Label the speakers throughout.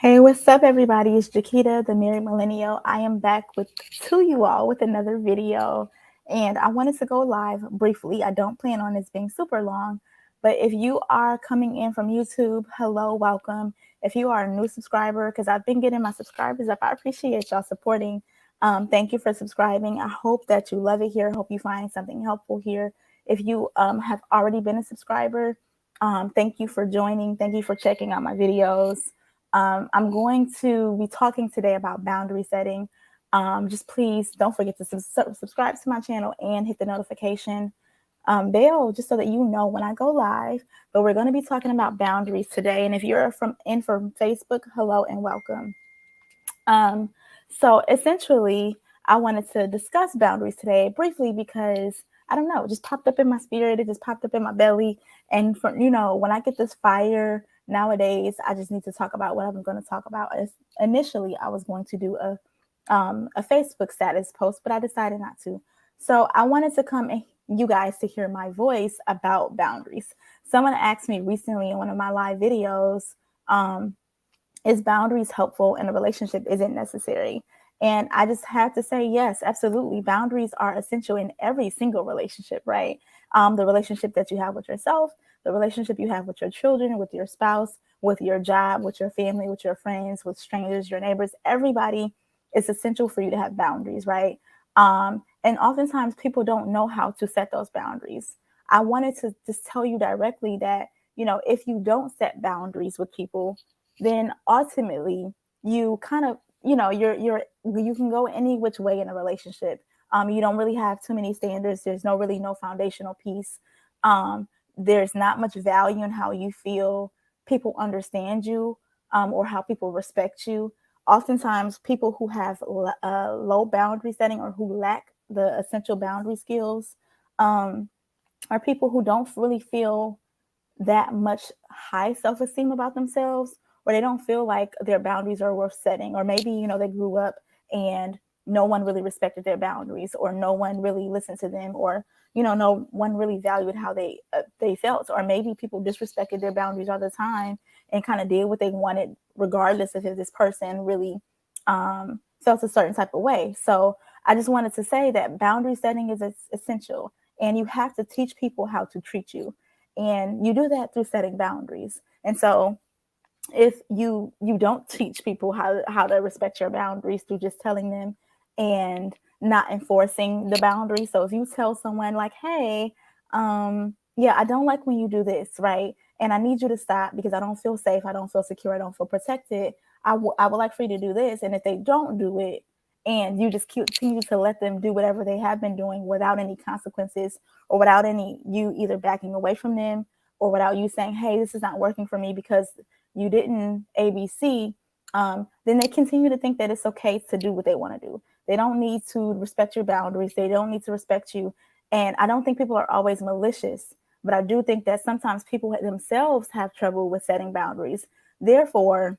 Speaker 1: Hey, what's up, everybody? It's Jakita, the Married Millennial. I am back to you all with another video, and I wanted to go live briefly. I don't plan on this being super long, but if you are coming in from YouTube, hello, welcome. If you are a new subscriber, because I've been getting my subscribers up, I appreciate y'all supporting. Thank you for subscribing. I hope that you love it here. I hope you find something helpful here. If you have already been a subscriber, thank you for joining. Thank you for checking out my videos. I'm going to be talking today about boundary setting. Just please don't forget to subscribe to my channel and hit the notification bell just so that you know when I go live. But we're going to be talking about boundaries today. And if you're from Facebook, hello and welcome. Um, so essentially, I wanted to discuss boundaries today briefly because I don't know, it just popped up in my spirit. It just popped up in my belly. And when I get this fire nowadays, I just need to talk about what I'm going to talk about. Initially, I was going to do a Facebook status post, but I decided not to. So I wanted to come and you guys to hear my voice about boundaries. Someone asked me recently in one of my live videos, is boundaries helpful in a relationship? Is it necessary? And I just have to say, yes, absolutely. Boundaries are essential in every single relationship, right? The relationship that you have with yourself, the relationship you have with your children, with your spouse, with your job, with your family, with your friends, with strangers, your neighbors, everybody, it's essential for you to have boundaries, right? And oftentimes people don't know how to set those boundaries. I wanted to just tell you directly that, if you don't set boundaries with people, then ultimately you kind of you can go any which way in a relationship. You don't really have too many standards. There's no foundational piece. There's not much value in how you feel people understand you, or how people respect you. Oftentimes people who have low boundary setting or who lack the essential boundary skills, um, are people who don't really feel that much high self-esteem about themselves, or they don't feel like their boundaries are worth setting, or maybe they grew up and no one really respected their boundaries, or no one really listened to them, or no one really valued how they felt, or maybe people disrespected their boundaries all the time and kind of did what they wanted regardless of if this person really felt a certain type of way. So I just wanted to say that boundary setting is essential, and you have to teach people how to treat you, and you do that through setting boundaries. And so if you don't teach people how to respect your boundaries through just telling them and not enforcing the boundary. So if you tell someone like, hey, yeah, I don't like when you do this, right? And I need you to stop because I don't feel safe, I don't feel secure, I don't feel protected. I would like for you to do this. And if they don't do it, and you just continue to let them do whatever they have been doing without any consequences, or without any you either backing away from them, or without you saying, hey, this is not working for me because you didn't ABC, then they continue to think that it's okay to do what they want to do. They don't need to respect your boundaries. They don't need to respect you. And I don't think people are always malicious, but I do think that sometimes people themselves have trouble with setting boundaries. Therefore,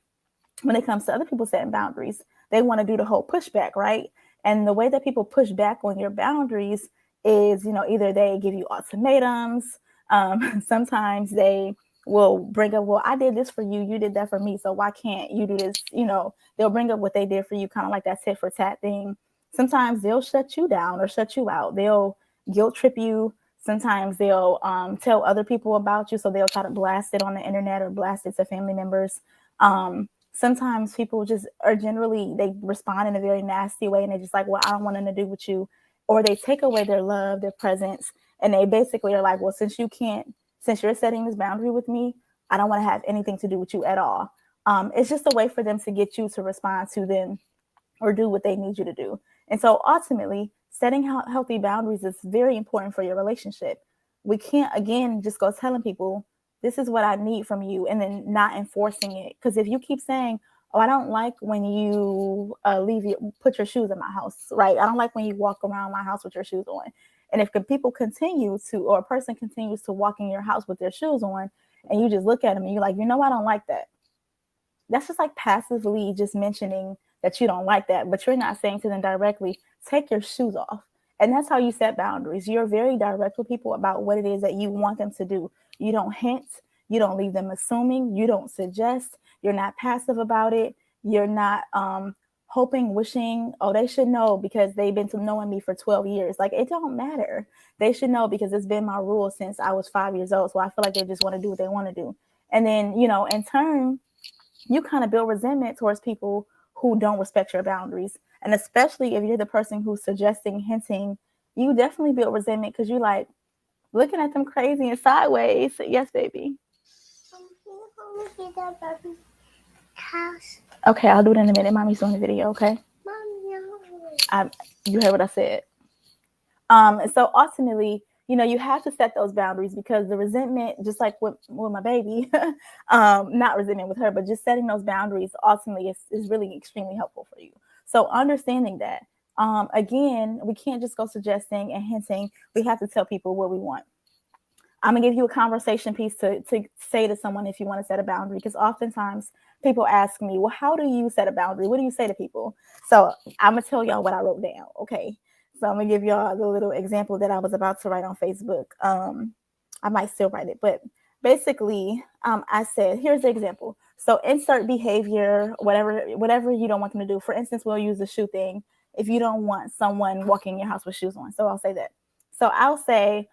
Speaker 1: when it comes to other people setting boundaries, they want to do the whole pushback, right? And the way that people push back on your boundaries is, either they give you ultimatums. Sometimes they will bring up, well, I did this for you, you did that for me, so why can't you do this? They'll bring up what they did for you, kind of like that tit for tat thing. Sometimes they'll shut you down or shut you out. They'll guilt trip you. Sometimes they'll tell other people about you, so they'll try to blast it on the internet or blast it to family members. Sometimes people just are generally, they respond in a very nasty way, and they're just like, well, I don't want nothing to do with you. Or they take away their love, their presence, and they basically are like, well, since you're setting this boundary with me, I don't want to have anything to do with you at all. It's just a way for them to get you to respond to them or do what they need you to do. And so ultimately, setting healthy boundaries is very important for your relationship. We can't, again, just go telling people, this is what I need from you, and then not enforcing it. Because if you keep saying, oh, I don't like when you put your shoes in my house, right? I don't like when you walk around my house with your shoes on. And if people continue to, or a person continues to walk in your house with their shoes on, and you just look at them and you're like, I don't like that. That's just like passively just mentioning that you don't like that, but you're not saying to them directly, take your shoes off. And that's how you set boundaries. You're very direct with people about what it is that you want them to do. You don't hint, You don't leave them assuming. You don't suggest. You're not passive about it. You're not hoping, wishing, oh, they should know because they've been to knowing me for 12 years. Like, it don't matter. They should know because it's been my rule since I was 5 years old. So I feel like they just want to do what they want to do. And then, in turn, you kind of build resentment towards people who don't respect your boundaries. And especially if you're the person who's suggesting, hinting, you definitely build resentment because you like looking at them crazy and sideways. Yes, baby. Okay, I'll do it in a minute. Mommy's doing the video, okay? You heard what I said. So ultimately, you have to set those boundaries because the resentment, just like with my baby, not resentment with her, but just setting those boundaries ultimately is really extremely helpful for you. So understanding that, again, we can't just go suggesting and hinting. We have to tell people what we want. I'm gonna give you a conversation piece to say to someone if you want to set a boundary, because oftentimes people ask me, well, how do you set a boundary? What do you say to people? So I'm gonna tell y'all what I wrote down. Okay. So I'm gonna give y'all the little example that I was about to write on Facebook. I might still write it, but basically, I said, here's the example. So insert behavior, whatever you don't want them to do. For instance, we'll use the shoe thing. If you don't want someone walking in your house with shoes on, so I'll say that. So I'll say,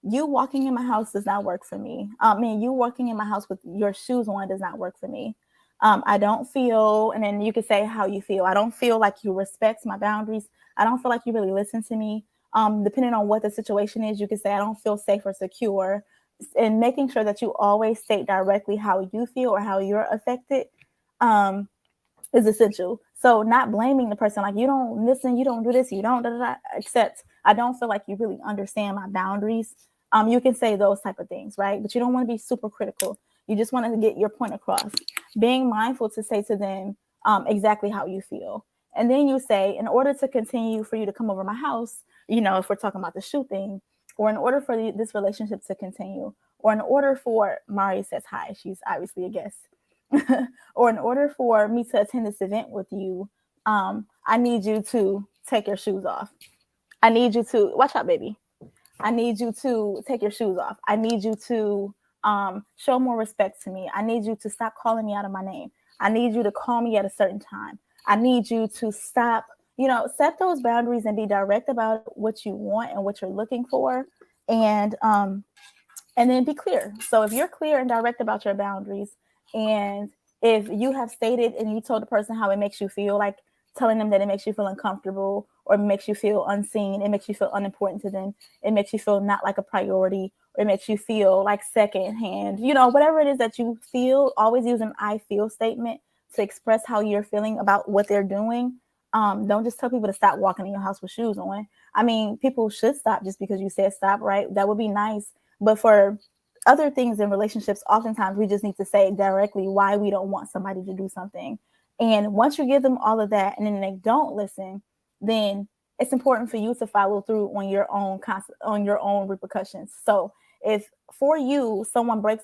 Speaker 1: you walking in my house does not work for me. You walking in my house with your shoes on does not work for me. I don't feel, and then you could say how you feel. I don't feel like you respect my boundaries. I don't feel like you really listen to me. Depending on what the situation is, you could say I don't feel safe or secure. And making sure that you always state directly how you feel or how you're affected is essential. So not blaming the person, like, you don't listen, you don't do this, you don't da, da, da, except I don't feel like you really understand my boundaries. You can say those type of things, right? But you don't want to be super critical. You just want to get your point across. Being mindful to say to them exactly how you feel. And then you say, in order to continue for you to come over my house, if we're talking about the shoe thing, or in order for this relationship to continue, or in order for, Mari says hi, she's obviously a guest, or in order for me to attend this event with you, I need you to take your shoes off. I need you to, watch out, baby. I need you to take your shoes off. I need you to show more respect to me. I need you to stop calling me out of my name. I need you to call me at a certain time. I need you to stop, set those boundaries and be direct about what you want and what you're looking for. And then be clear. So if you're clear and direct about your boundaries, and if you have stated and you told the person how it makes you feel, like telling them that it makes you feel uncomfortable or makes you feel unseen, it makes you feel unimportant to them, it makes you feel not like a priority, or it makes you feel like secondhand, whatever it is that you feel, always use an I feel statement to express how you're feeling about what they're doing. Don't just tell people to stop walking in your house with shoes on. I mean, people should stop just because you said stop, right? That would be nice. But for other things in relationships, oftentimes we just need to say directly why we don't want somebody to do something. And once you give them all of that and then they don't listen, then it's important for you to follow through on your own repercussions. So if for you someone breaks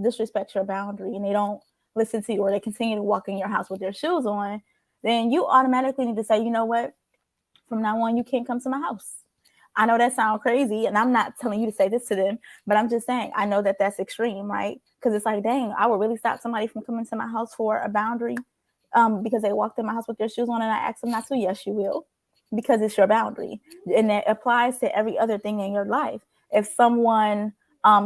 Speaker 1: disrespect your boundary and they don't listen to you, or they continue to walk in your house with their shoes on, then you automatically need to say, you know what, from now on you can't come to my house. I know that sounds crazy, and I'm not telling you to say this to them, but I'm just saying I know that that's extreme, right? Because it's like, dang, I would really stop somebody from coming to my house for a boundary because they walked in my house with their shoes on and I asked them not to. Yes, you will, because it's your boundary, and it applies to every other thing in your life. If someone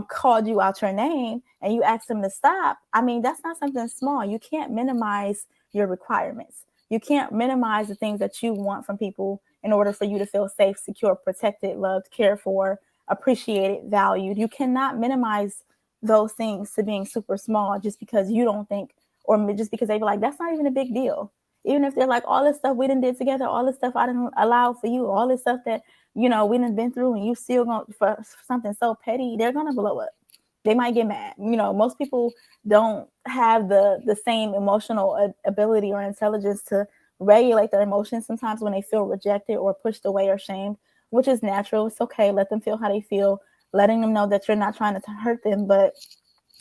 Speaker 1: called you out your name and you asked them to stop, I mean, that's not something small. You can't minimize your requirements. You can't minimize the things that you want from people in order for you to feel safe, secure, protected, loved, cared for, appreciated, valued. You cannot minimize those things to being super small just because you don't think, or just because they be like, that's not even a big deal. Even if they're like, all this stuff we done did together, all this stuff I didn't allow for you, all this stuff that, we done been through, and you still going for something so petty, they're going to blow up. They might get mad. Most people don't have the same emotional ability or intelligence to regulate their emotions sometimes when they feel rejected or pushed away or shamed, which is natural. It's okay. Let them feel how they feel, letting them know that you're not trying to hurt them, but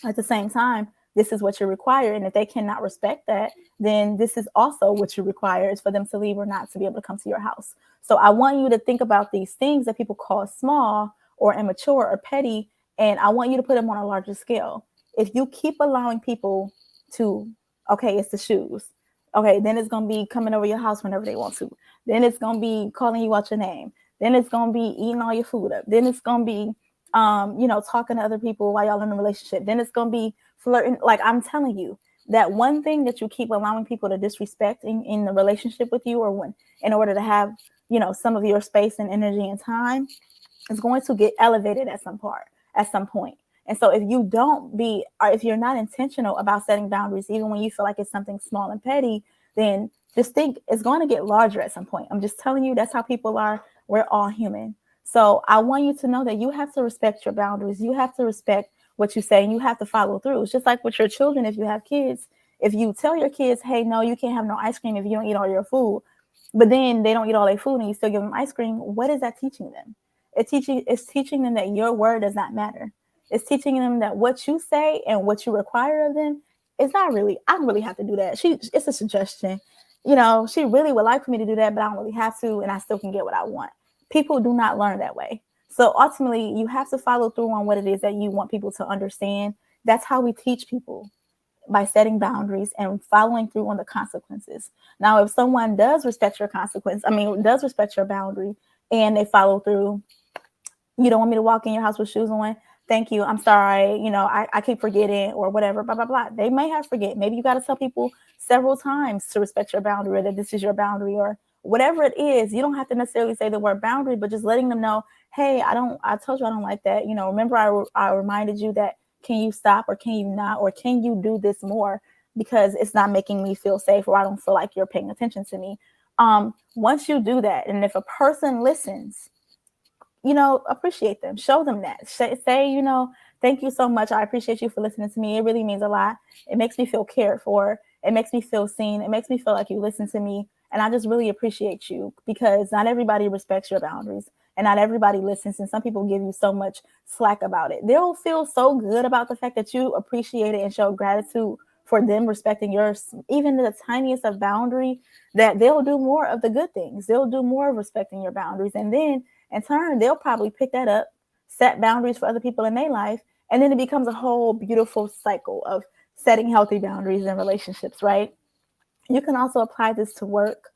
Speaker 1: at the same time, this is what you require. And if they cannot respect that, then this is also what you require, is for them to leave or not to be able to come to your house. So I want you to think about these things that people call small or immature or petty And I want you to put them on a larger scale. If you keep allowing people to, okay, it's the shoes. Okay, then it's gonna be coming over your house whenever they want to. Then it's gonna be calling you out your name. Then it's gonna be eating all your food up. Then it's gonna be, talking to other people while y'all in a relationship. Then it's gonna be flirting. Like, I'm telling you, that one thing that you keep allowing people to disrespect in the relationship with you, or when in order to have, some of your space and energy and time, is going to get elevated at some point. And so if you don't be, or if you're not intentional about setting boundaries, even when you feel like it's something small and petty, then just think it's going to get larger at some point. I'm just telling you, that's how people are. We're all human. So I want you to know that you have to respect your boundaries. You have to respect what you say, and you have to follow through. It's just like with your children. If you have kids, if you tell your kids, hey, no, you can't have no ice cream if you don't eat all your food, but then they don't eat all their food and you still give them ice cream, what is that teaching them? It's teaching them that your word does not matter. It's teaching them that what you say and what you require of them is not really. I don't really have to do that. It's a suggestion. She really would like for me to do that, but I don't really have to, and I still can get what I want. People do not learn that way. So ultimately, you have to follow through on what it is that you want people to understand. That's how we teach people, by setting boundaries and following through on the consequences. Now, if someone does respect your does respect your boundary, and they follow through, you don't want me to walk in your house with shoes on? Thank you. I'm sorry. I keep forgetting, or whatever, blah, blah, blah. They may have forget. Maybe you got to tell people several times to respect your boundary, or that this is your boundary, or whatever it is. You don't have to necessarily say the word boundary, but just letting them know, hey, I told you I don't like that. Remember I reminded you that, can you stop, or can you not, or can you do this more, because it's not making me feel safe, or I don't feel like you're paying attention to me. Once you do that, and if a person listens, appreciate them, show them that. Say, thank you so much. I appreciate you for listening to me. It really means a lot. It makes me feel cared for. It makes me feel seen. It makes me feel like you listen to me. And I just really appreciate you, because not everybody respects your boundaries, and not everybody listens. And some people give you so much slack about it. They'll feel so good about the fact that you appreciate it and show gratitude for them respecting yours, even the tiniest of boundary, that they'll do more of the good things. They'll do more of respecting your boundaries. And then in turn, they'll probably pick that up, set boundaries for other people in their life, and then it becomes a whole beautiful cycle of setting healthy boundaries in relationships, right? You can also apply this to work,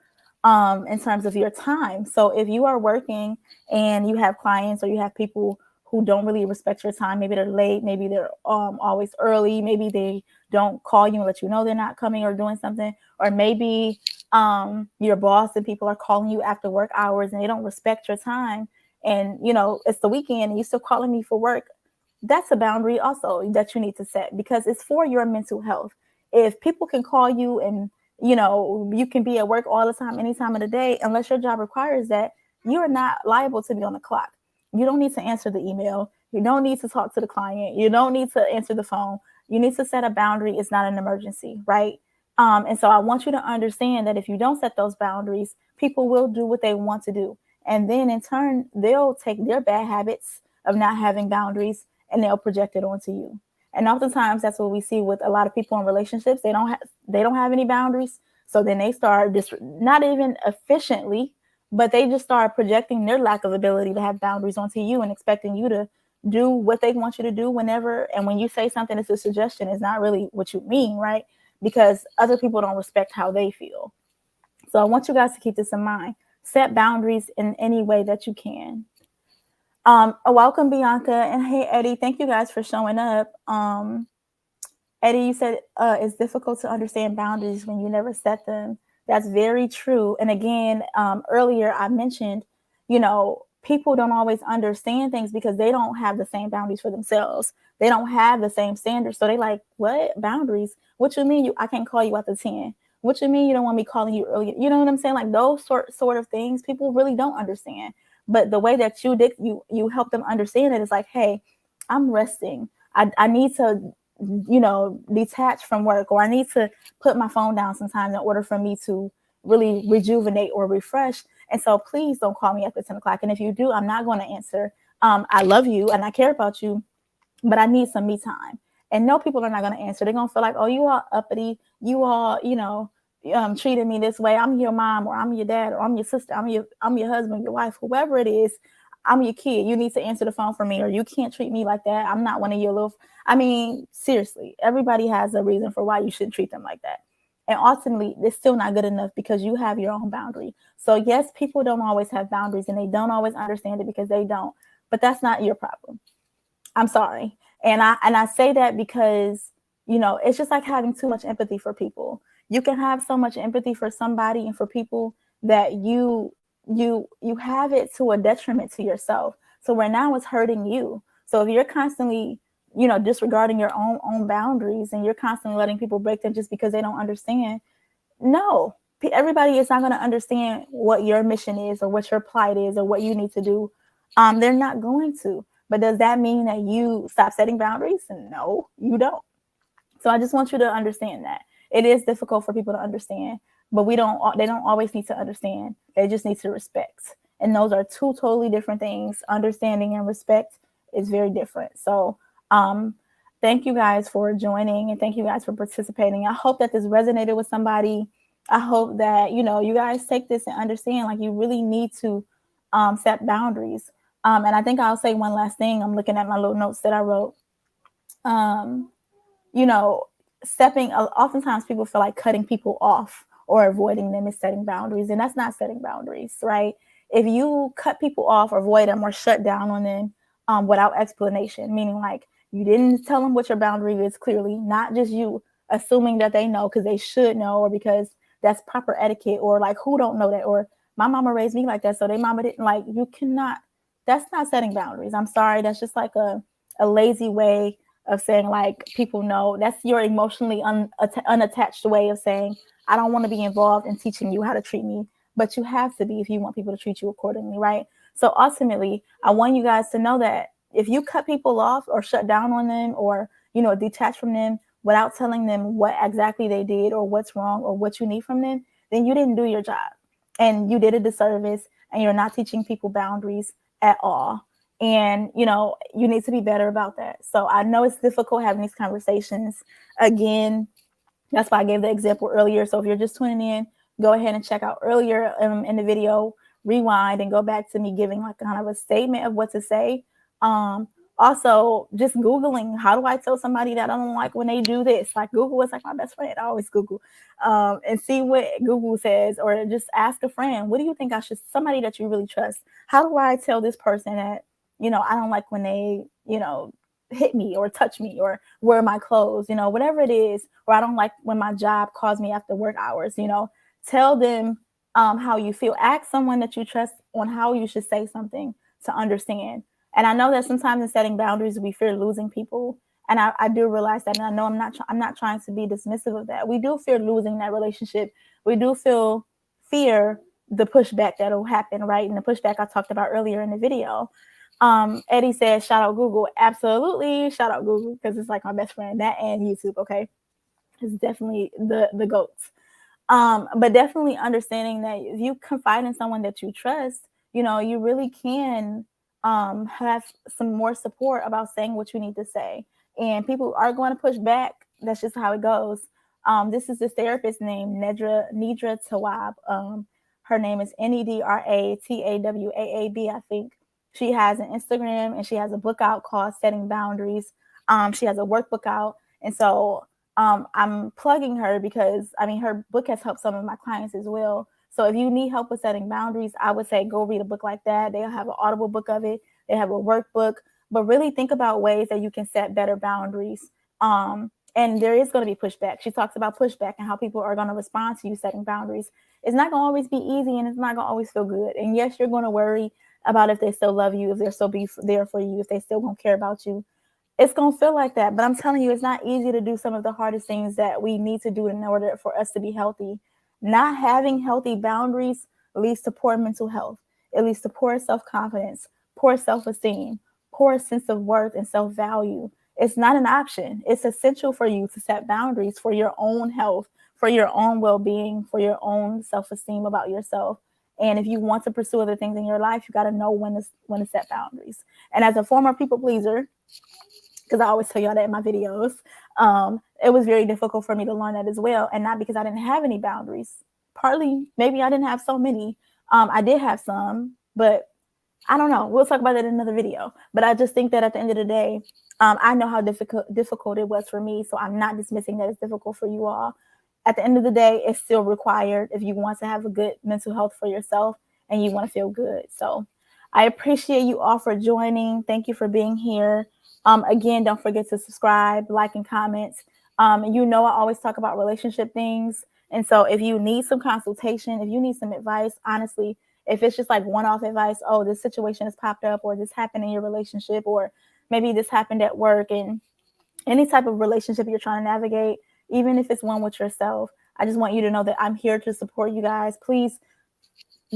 Speaker 1: in terms of your time. So if you are working and you have clients, or you have people who don't really respect your time, maybe they're late, maybe they're always early, maybe they don't call you and let you know they're not coming or doing something, or maybe your boss and people are calling you after work hours and they don't respect your time, and it's the weekend and you're still calling me for work. That's a boundary also that you need to set, because it's for your mental health. If people can call you, and you can be at work all the time, any time of the day, unless your job requires that, you are not liable to be on the clock. You don't need to answer the email. You don't need to talk to the client. You don't need to answer the phone. You need to set a boundary. It's not an emergency, right? And so I want you to understand that if you don't set those boundaries, people will do what they want to do. And then in turn, they'll take their bad habits of not having boundaries and they'll project it onto you. And oftentimes that's what we see with a lot of people in relationships. They don't have any boundaries. So then they start just not even efficiently, but they just start projecting their lack of ability to have boundaries onto you, and expecting you to do what they want you to do whenever. And when you say something, it's a suggestion. It's not really what you mean, right? Because other people don't respect how they feel. So I want you guys to keep this in mind. Set boundaries in any way that you can. Welcome, Bianca, and hey, Eddie. Thank you guys for showing up. Eddie, you said it's difficult to understand boundaries when you never set them. That's very true. And again, earlier I mentioned, people don't always understand things because they don't have the same boundaries for themselves. They don't have the same standards. So they like, what boundaries? What you mean I can't call you after 10? What you mean you don't want me calling you early? You know what I'm saying? Like those sort of things, people really don't understand. But the way that you help them understand it is like, hey, I'm resting. I need to detach from work, or I need to put my phone down sometimes in order for me to really rejuvenate or refresh. And so please don't call me after 10 o'clock. And if you do, I'm not going to answer. I love you and I care about you, but I need some me time. And no, people are not going to answer. They're going to feel like, oh, you all uppity. You all, treated me this way. I'm your mom, or I'm your dad, or I'm your sister. I'm your husband, your wife, whoever it is. I'm your kid. You need to answer the phone for me, or you can't treat me like that. I'm not one of your little. I mean, seriously, everybody has a reason for why you shouldn't treat them like that. And ultimately, it's still not good enough because you have your own boundary. So, yes, people don't always have boundaries and they don't always understand it because they don't. But that's not your problem. I'm sorry. And I say that because, it's just like having too much empathy for people. You can have so much empathy for somebody and for people that you have it to a detriment to yourself. So where now it's hurting you. So if you're constantly, disregarding your own boundaries and you're constantly letting people break them just because they don't understand, no, everybody is not going to understand what your mission is or what your plight is or what you need to do. They're not going to. But does that mean that you stop setting boundaries? No, you don't. So I just want you to understand that it is difficult for people to understand, but they don't always need to understand. They just need to respect. And those are two totally different things. Understanding and respect is very different. So, thank you guys for joining and thank you guys for participating. I hope that this resonated with somebody. I hope that, you guys take this and understand, like, you really need to set boundaries. And I think I'll say one last thing. I'm looking at my little notes that I wrote. Um, you know, oftentimes people feel like cutting people off or avoiding them is setting boundaries, and that's not setting boundaries, right? If you cut people off or avoid them or shut down on them without explanation, meaning like you didn't tell them what your boundary is clearly, not just you assuming that they know because they should know or because that's proper etiquette, or like who don't know that, or my mama raised me like that so they mama didn't, like, you cannot, that's not setting boundaries. I'm sorry, that's just like a lazy way of saying, like, people know. That's your emotionally unattached way of saying, I don't want to be involved in teaching you how to treat me, but you have to be if you want people to treat you accordingly, right? So ultimately, I want you guys to know that if you cut people off or shut down on them or, detach from them without telling them what exactly they did or what's wrong or what you need from them, then you didn't do your job and you did a disservice, and you're not teaching people boundaries at all. And you need to be better about that. So I know it's difficult having these conversations. Again, that's why I gave the example earlier. So if you're just tuning in, go ahead and check out earlier in the video, rewind and go back to me giving like kind of a statement of what to say. Also, just Googling, how do I tell somebody that I don't like when they do this? Like, Google is like my best friend. I always Google and see what Google says, or just ask a friend, what do you think I should, somebody that you really trust, how do I tell this person that, I don't like when they, hit me or touch me or wear my clothes, whatever it is, or I don't like when my job calls me after work hours, tell them how you feel. Ask someone that you trust on how you should say something to understand. And I know that sometimes in setting boundaries, we fear losing people. And I do realize that. And I know I'm not trying to be dismissive of that. We do fear losing that relationship. We do fear the pushback that'll happen, right? And the pushback I talked about earlier in the video. Eddie said, shout out Google. Absolutely. Shout out Google, because it's like my best friend, that and YouTube. Okay. It's definitely the goats. But definitely understanding that if you confide in someone that you trust, you really can have some more support about saying what you need to say. And people are going to push back. That's just how it goes. This is this therapist named Nidra Tawab. Her name is NEDRATAWAAB, I think. She has an Instagram and she has a book out called Setting Boundaries. She has a workbook out. And so I'm plugging her because, I mean, her book has helped some of my clients as well. So if you need help with setting boundaries, I would say go read a book like that. They'll have an Audible book of it. They have a workbook, but really think about ways that you can set better boundaries. And there is going to be pushback. She talks about pushback and how people are going to respond to you setting boundaries. It's not going to always be easy and it's not going to always feel good. And yes, you're going to worry about if they still love you, if they're still be there for you, if they still going to care about you. It's going to feel like that. But I'm telling you, it's not easy to do some of the hardest things that we need to do in order for us to be healthy. Not having healthy boundaries leads to poor mental health. It leads to poor self-confidence, poor self-esteem, poor sense of worth and self-value. It's not an option. It's essential for you to set boundaries for your own health, for your own well-being, for your own self-esteem about yourself. And if you want to pursue other things in your life, you got to know when to set boundaries. And as a former people pleaser, because I always tell y'all that in my videos, it was very difficult for me to learn that as well. And not because I didn't have any boundaries. Partly, maybe I didn't have so many. I did have some, but I don't know. We'll talk about that in another video. But I just think that at the end of the day, I know how difficult it was for me. So I'm not dismissing that it's difficult for you all. At the end of the day, it's still required if you want to have a good mental health for yourself and you want to feel good. So I appreciate you all for joining. Thank you for being here. Again, don't forget to subscribe, like, and comment. You know, I always talk about relationship things. And so if you need some consultation, if you need some advice, honestly, if it's just like one-off advice, oh, this situation has popped up, or this happened in your relationship, or maybe this happened at work, and any type of relationship you're trying to navigate, even if it's one with yourself, I just want you to know that I'm here to support you guys. Please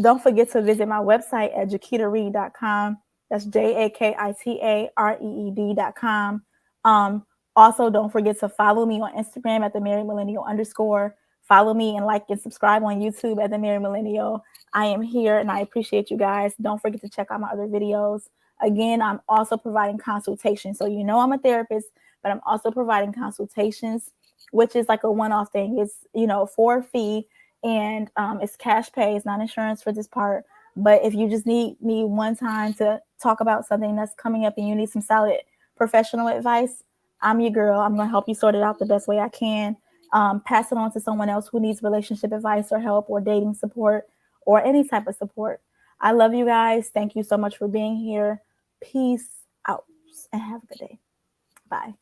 Speaker 1: don't forget to visit my website at jakitareed.com. That's JAKITAREED.com. Um, Also, don't forget to follow me on Instagram at the Married Millennial _. Follow me and like and subscribe on YouTube at the Married Millennial. I am here and I appreciate you guys. Don't forget to check out my other videos. Again, I'm also providing consultations. So you know I'm a therapist, but I'm also providing consultations, which is like a one-off thing. It's, you know, for a fee, and it's cash pay. It's not insurance for this part. But if you just need me one time to talk about something that's coming up and you need some solid professional advice, I'm your girl. I'm going to help you sort it out the best way I can. Pass it on to someone else who needs relationship advice or help or dating support or any type of support. I love you guys. Thank you so much for being here. Peace out and have a good day. Bye.